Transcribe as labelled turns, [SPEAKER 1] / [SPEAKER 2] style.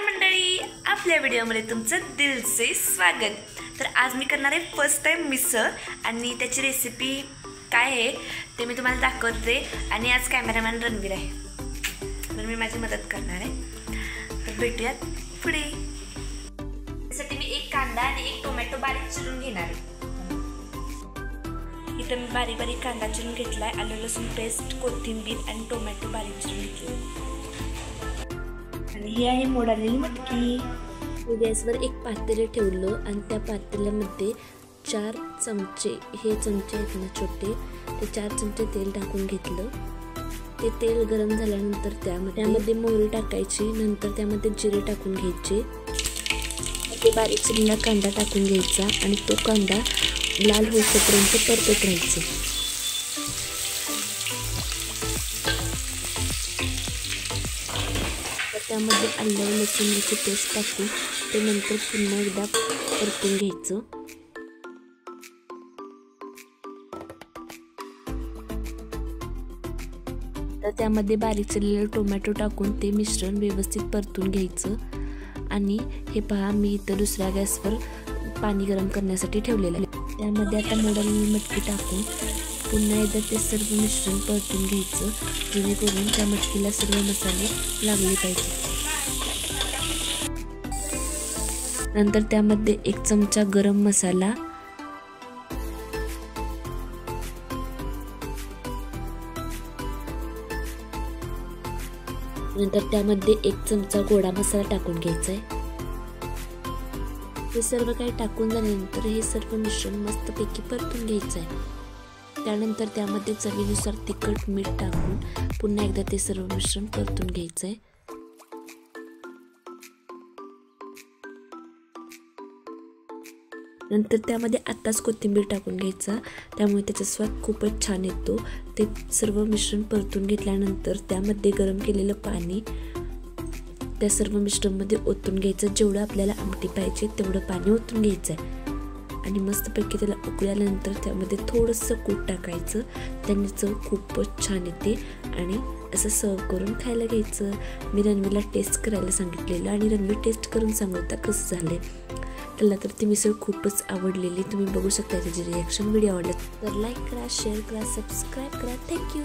[SPEAKER 1] मंडळी, आपल्या व्हिडिओमध्ये तुमचं दिलसे स्वागत। तर आज मी करणार आहे फर्स्ट टाइम मिसळ आणि त्याची रेसिपी काय आहे ते मी तुम्हाला दाखवते। आणि आज कॅमेरामॅन रणवीर आहे, तर मी माझी मदत करणार आहे। तर भेटूयात पुढे। त्यासाठी मी एक कांदा आणि एक टोमॅटो बारीक चिरून घेणार आहे। इथे मी बारीक बारीक कांदा चिरून घेतलाय, आलं लसूण पेस्ट, कोथिंबीर आणि टोमॅटो बारीक चिरून घेतले। आणि ही आहे मोडालेली मटकी। गॅसवर एक पातेलं ठेवलं आणि त्या पातेल्यामध्ये 4 चमचे, हे चमचे आहेत ना छोटे, ते 4 चमचे तेल टाकून घेतलं। ते तेल गरम झाल्यानंतर त्यामध्ये मोहरी टाकायची, नंतर त्यामध्ये जिरे टाकून घ्यायचे, ते बारीक चिरलेला कांदा टाकून घ्यायचा आणि तो कांदा लाल होईपर्यंत परतत राहायचं। त्यामध्ये आलं लसूणची पेस्ट टाकून ते नंतर पुन्हा एकदा परतून घ्यायचं। तर त्यामध्ये बारीक चिरलेले टोमॅटो टाकून ते मिश्रण व्यवस्थित परतून घ्यायचं। आणि हे पहा, मी इथं दुसऱ्या गॅसवर पाणी गरम करण्यासाठी ठेवलेलं आहे। त्यामध्ये आता मोडालेली मटकी टाकून पुन्हा एकदा ते सर्व मिश्रण परतून घ्यायचं, जेणेकरून त्या मटकीला सर्व मसाले लागले पाहिजे। नंतर त्यामध्ये 1 चमचा गरम मसाला, नंतर त्यामध्ये 1 चमचा गोडा मसाला टाकून घ्यायचा आहे। हे सर्व काही टाकून झाल्यानंतर हे सर्व मिश्रण मस्तपैकी परतून घ्यायचं आहे। त्यानंतर त्यामध्ये चवीनुसार तिखट मीठ टाकून पुन्हा एकदा ते सर्व मिश्रण परतून घ्यायचं आहे। नंतर त्यामध्ये आत्ताच कोथिंबीर टाकून घ्यायचा, त्यामुळे त्याचा स्वाद खूपच छान येतो। ते सर्व मिश्रण परतून घेतल्यानंतर त्यामध्ये गरम केलेलं पाणी त्या सर्व मिश्रणमध्ये ओतून घ्यायचं। जेवढं आपल्याला आमटी पाहिजे तेवढं पाणी ओतून घ्यायचं आहे आणि मस्तपैकी त्याला उकळी आल्यानंतर त्यामध्ये थोडंसं कूट टाकायचं, त्याने चव खूपच छान येते आणि असं सर्व करून खायला घ्यायचं। मी रणवीरला टेस्ट करायला सांगितलेलं आणि रणवीर टेस्ट करून सांगता कसं झालं। त्याला तर ती मिसळ खूपच आवडलेली, तुम्ही बघू शकता त्याची रिॲक्शन। व्हिडिओ आवडला तर लाईक करा, शेअर करा, सबस्क्राईब करा। थँक्यू।